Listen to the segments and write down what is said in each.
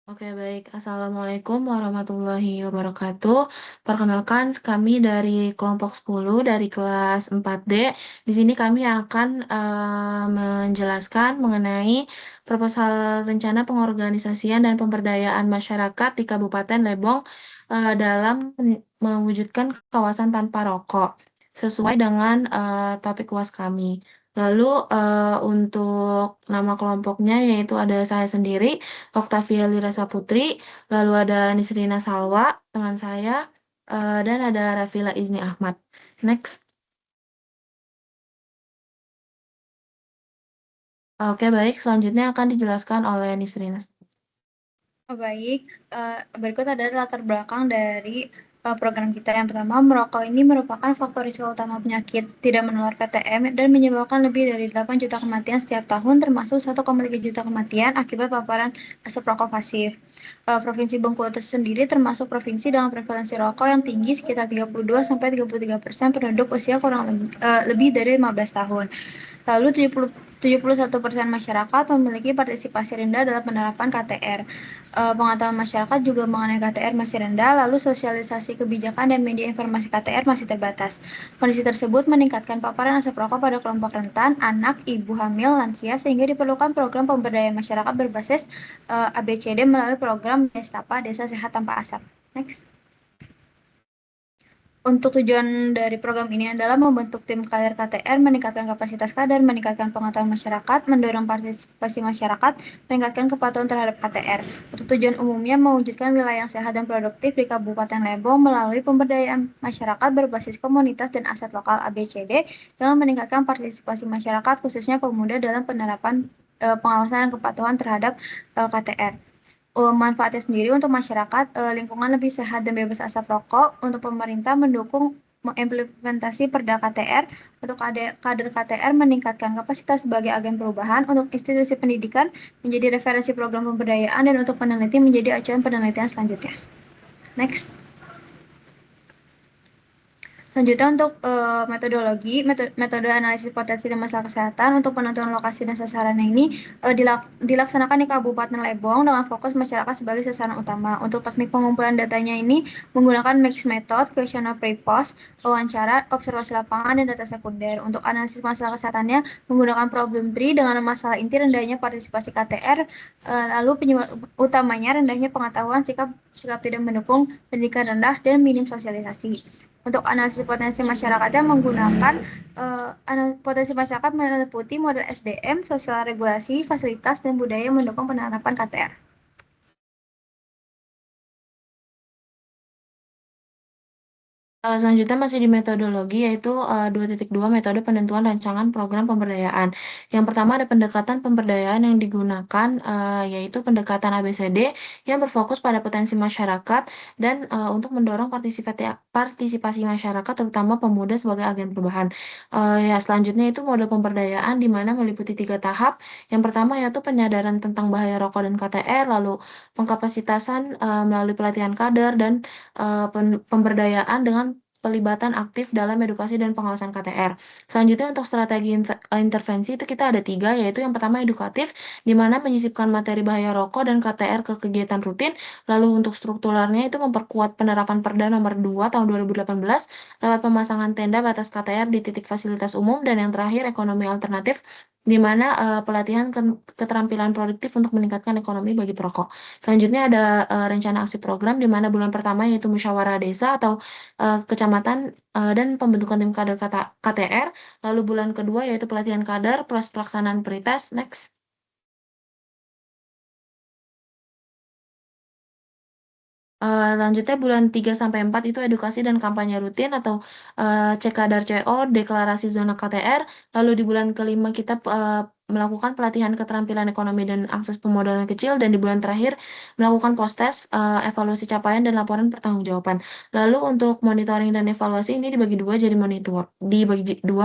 Oke, baik. Assalamualaikum warahmatullahi wabarakatuh. Perkenalkan, kami dari kelompok 10 dari kelas 4D. Di sini kami akan menjelaskan mengenai proposal rencana pengorganisasian dan pemberdayaan masyarakat di Kabupaten Lebong dalam mewujudkan kawasan tanpa rokok sesuai dengan topik UAS kami. Lalu untuk nama kelompoknya yaitu ada saya sendiri, Oktavia Lirasa Putri, lalu ada Nisrina Salwa, teman saya, dan ada Rafila Izni Ahmad. Next. Oke, baik. Selanjutnya akan dijelaskan oleh Nisrina. Oh, baik, berikut adalah latar belakang dari program kita. Yang pertama, merokok ini merupakan faktor risiko utama penyakit tidak menular PTM dan menyebabkan lebih dari 8 juta kematian setiap tahun, termasuk 1,3 juta kematian akibat paparan asap rokok pasif. Provinsi Bengkulu tersendiri termasuk provinsi dengan prevalensi rokok yang tinggi, sekitar 32-33% penduduk usia lebih dari 15 tahun. Lalu 71% masyarakat memiliki partisipasi rendah dalam penerapan KTR. Pengetahuan masyarakat juga mengenai KTR masih rendah, lalu sosialisasi kebijakan dan media informasi KTR masih terbatas. Kondisi tersebut meningkatkan paparan asap rokok pada kelompok rentan, anak, ibu hamil, lansia, sehingga diperlukan program pemberdayaan masyarakat berbasis ABCD melalui program Destapa Desa Sehat Tanpa Asap. Next. Untuk tujuan dari program ini adalah membentuk tim kader KTR, meningkatkan kapasitas kader, meningkatkan pengetahuan masyarakat, mendorong partisipasi masyarakat, meningkatkan kepatuhan terhadap KTR. Untuk tujuan umumnya mewujudkan wilayah yang sehat dan produktif di Kabupaten Lebong melalui pemberdayaan masyarakat berbasis komunitas dan aset lokal ABCD dengan meningkatkan partisipasi masyarakat khususnya pemuda dalam penerapan pengawasan dan kepatuhan terhadap KTR. Manfaatnya sendiri untuk masyarakat, lingkungan lebih sehat dan bebas asap rokok. Untuk pemerintah mendukung mengimplementasi Perda KTR. Untuk kader KTR meningkatkan kapasitas sebagai agen perubahan. Untuk institusi pendidikan menjadi referensi program pemberdayaan, dan untuk peneliti menjadi acuan penelitian selanjutnya. Next. Selanjutnya untuk metode analisis potensi dan masalah kesehatan untuk penentuan lokasi dan sasaran ini dilaksanakan di Kabupaten Lebong dengan fokus masyarakat sebagai sasaran utama. Untuk teknik pengumpulan datanya ini menggunakan mix method, questionnaire pre-post, wawancara, observasi lapangan, dan data sekunder. Untuk analisis masalah kesehatannya menggunakan problem tree dengan masalah inti rendahnya partisipasi KTR, lalu penyebab utamanya rendahnya pengetahuan, sikap tidak mendukung, pendidikan rendah, dan minim sosialisasi. Untuk analisis potensi masyarakatnya menggunakan potensi masyarakat meliputi model SDM, sosial regulasi, fasilitas, dan budaya yang mendukung penerapan KTR. Selanjutnya masih di metodologi yaitu 2.2 metode penentuan rancangan program pemberdayaan. Yang pertama ada pendekatan pemberdayaan yang digunakan yaitu pendekatan ABCD yang berfokus pada potensi masyarakat dan untuk mendorong partisipasi masyarakat terutama pemuda sebagai agen perubahan. Ya selanjutnya itu mode pemberdayaan di mana meliputi 3 tahap. Yang pertama yaitu penyadaran tentang bahaya rokok dan KTR, lalu pengkapasitasan melalui pelatihan kader dan pemberdayaan dengan pelibatan aktif dalam edukasi dan pengawasan KTR. Selanjutnya untuk strategi intervensi itu kita ada 3, yaitu yang pertama edukatif, di mana menyisipkan materi bahaya rokok dan KTR ke kegiatan rutin. Lalu untuk strukturalnya itu memperkuat penerapan Perda nomor 2 tahun 2018 lewat pemasangan tenda batas KTR di titik fasilitas umum. Dan yang terakhir ekonomi alternatif, di mana pelatihan keterampilan produktif untuk meningkatkan ekonomi bagi perokok. Selanjutnya ada rencana aksi program di mana bulan pertama yaitu musyawarah desa atau kecamatan dan pembentukan tim kader KTR. Lalu bulan kedua yaitu pelatihan kader plus pelaksanaan pretest. Next. Lanjutnya bulan 3 sampai 4 itu edukasi dan kampanye rutin atau Cekadar CO, deklarasi zona KTR. Lalu di bulan kelima kita melakukan pelatihan keterampilan ekonomi dan akses pemodalan kecil, dan di bulan terakhir melakukan post-test, evaluasi capaian dan laporan pertanggungjawaban. Lalu untuk monitoring dan evaluasi ini dibagi dua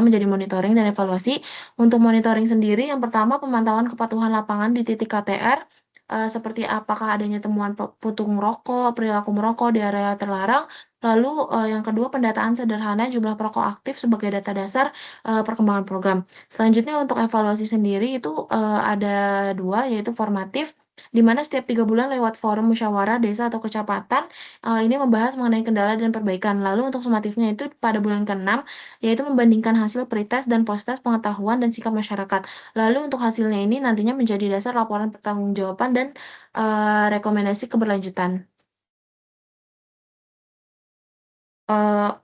menjadi monitoring dan evaluasi. Untuk monitoring sendiri yang pertama pemantauan kepatuhan lapangan di titik KTR, seperti apakah adanya temuan putung rokok, perilaku merokok di area terlarang. Lalu yang kedua pendataan sederhana jumlah perokok aktif sebagai data dasar perkembangan program. Selanjutnya untuk evaluasi sendiri itu ada 2, yaitu formatif di mana setiap 3 bulan lewat forum musyawarah desa atau kecamatan, ini membahas mengenai kendala dan perbaikan. Lalu untuk sumatifnya itu pada bulan ke-6, yaitu membandingkan hasil pretest dan posttest pengetahuan dan sikap masyarakat. Lalu untuk hasilnya ini nantinya menjadi dasar laporan pertanggungjawaban dan rekomendasi keberlanjutan.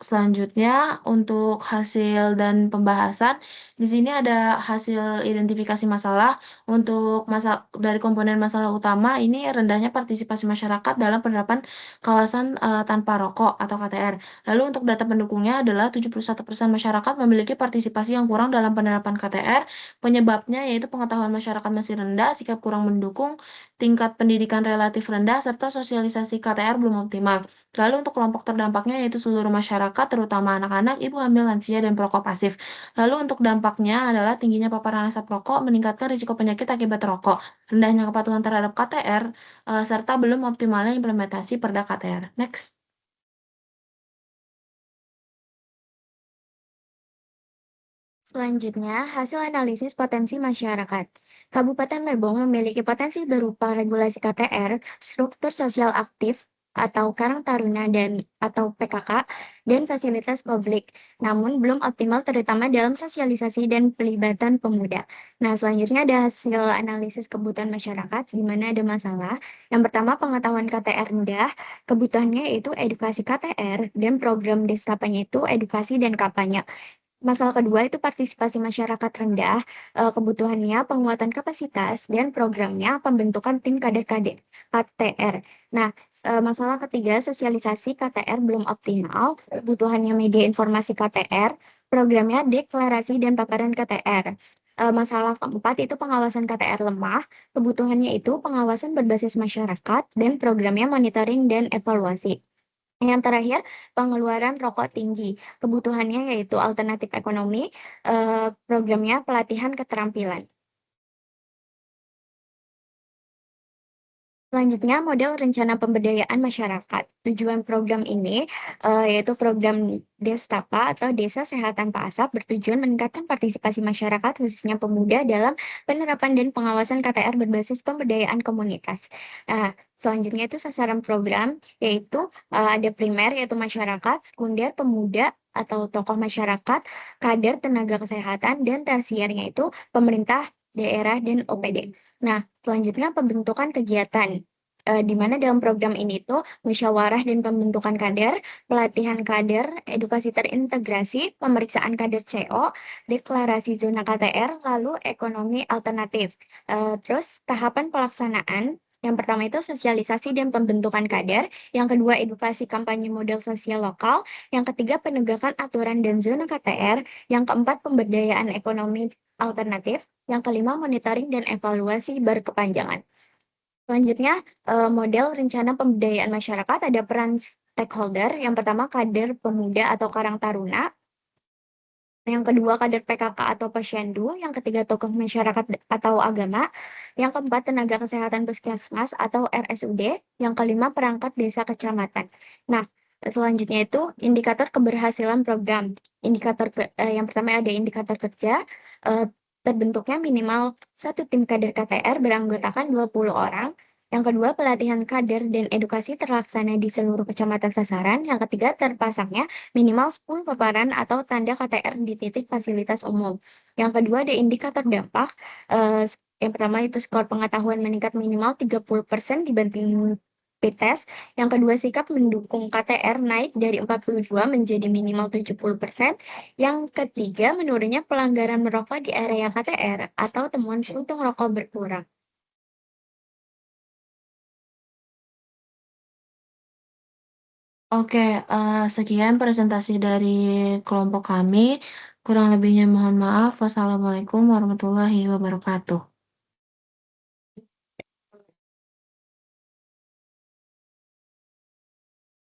Selanjutnya untuk hasil dan pembahasan, di sini ada hasil identifikasi masalah. Untuk dari komponen masalah utama ini rendahnya partisipasi masyarakat dalam penerapan kawasan tanpa rokok atau KTR. Lalu untuk data pendukungnya adalah 71% masyarakat memiliki partisipasi yang kurang dalam penerapan KTR. Penyebabnya yaitu pengetahuan masyarakat masih rendah, sikap kurang mendukung, tingkat pendidikan relatif rendah, serta sosialisasi KTR belum optimal. Lalu untuk kelompok terdampaknya yaitu seluruh masyarakat, terutama anak-anak, ibu hamil, lansia, dan perokok pasif. Lalu untuk dampaknya adalah tingginya paparan asap rokok meningkatkan risiko penyakit akibat rokok, rendahnya kepatuhan terhadap KTR, serta belum optimalnya implementasi Perda KTR. Next. Selanjutnya, hasil analisis potensi masyarakat. Kabupaten Lebong memiliki potensi berupa regulasi KTR, struktur sosial aktif, atau Karang Taruna dan atau PKK, dan fasilitas publik, namun belum optimal terutama dalam sosialisasi dan pelibatan pemuda. Nah, selanjutnya ada hasil analisis kebutuhan masyarakat, di mana ada masalah. Yang pertama, pengetahuan KTR rendah, kebutuhannya yaitu edukasi KTR, dan program Deskapanya itu edukasi dan kampanye. Masalah kedua itu partisipasi masyarakat rendah, kebutuhannya penguatan kapasitas dan programnya pembentukan tim kader-kader KTR. Nah, masalah ketiga sosialisasi KTR belum optimal, kebutuhannya media informasi KTR, programnya deklarasi dan paparan KTR. Masalah keempat itu pengawasan KTR lemah, kebutuhannya itu pengawasan berbasis masyarakat dan programnya monitoring dan evaluasi. Yang terakhir, pengeluaran rokok tinggi. Kebutuhannya yaitu alternatif ekonomi, programnya pelatihan keterampilan. Selanjutnya, model rencana pemberdayaan masyarakat. Tujuan program ini yaitu program Destapa atau Desa Sehat Tanpa Asap bertujuan meningkatkan partisipasi masyarakat khususnya pemuda dalam penerapan dan pengawasan KTR berbasis pemberdayaan komunitas. Nah, selanjutnya itu sasaran program yaitu ada primer yaitu masyarakat, sekunder pemuda atau tokoh masyarakat, kader tenaga kesehatan dan tersiernya itu pemerintah daerah dan OPD. Nah, selanjutnya pembentukan kegiatan, di mana dalam program ini tuh musyawarah dan pembentukan kader, pelatihan kader, edukasi terintegrasi, pemeriksaan kader CO, deklarasi zona KTR, lalu ekonomi alternatif. Terus tahapan pelaksanaan, yang pertama itu sosialisasi dan pembentukan kader, yang kedua edukasi kampanye model sosial lokal, yang ketiga penegakan aturan dan zona KTR, yang keempat pemberdayaan ekonomi alternatif, yang kelima, monitoring dan evaluasi berkepanjangan. Selanjutnya, model rencana pemberdayaan masyarakat ada peran stakeholder. Yang pertama, kader pemuda atau Karang Taruna. Yang kedua, kader PKK atau Posyandu. Yang ketiga, tokoh masyarakat atau agama. Yang keempat, tenaga kesehatan puskesmas atau RSUD. Yang kelima, perangkat desa kecamatan. Nah, selanjutnya itu indikator keberhasilan program. Yang pertama ada indikator kerja. eh, Terbentuknya minimal satu tim kader KTR beranggotakan 20 orang. Yang kedua, pelatihan kader dan edukasi terlaksana di seluruh kecamatan sasaran. Yang ketiga, terpasangnya minimal 10 paparan atau tanda KTR di titik fasilitas umum. Yang kedua, ada indikator dampak. Yang pertama itu skor pengetahuan meningkat minimal 30% dibanding pretest. Yang kedua, sikap mendukung KTR naik dari 42 menjadi minimal 70%. Yang ketiga, menurunnya pelanggaran merokok di area KTR atau temuan puntung rokok berkurang. Oke, sekian presentasi dari kelompok kami. Kurang lebihnya mohon maaf. Wassalamualaikum warahmatullahi wabarakatuh.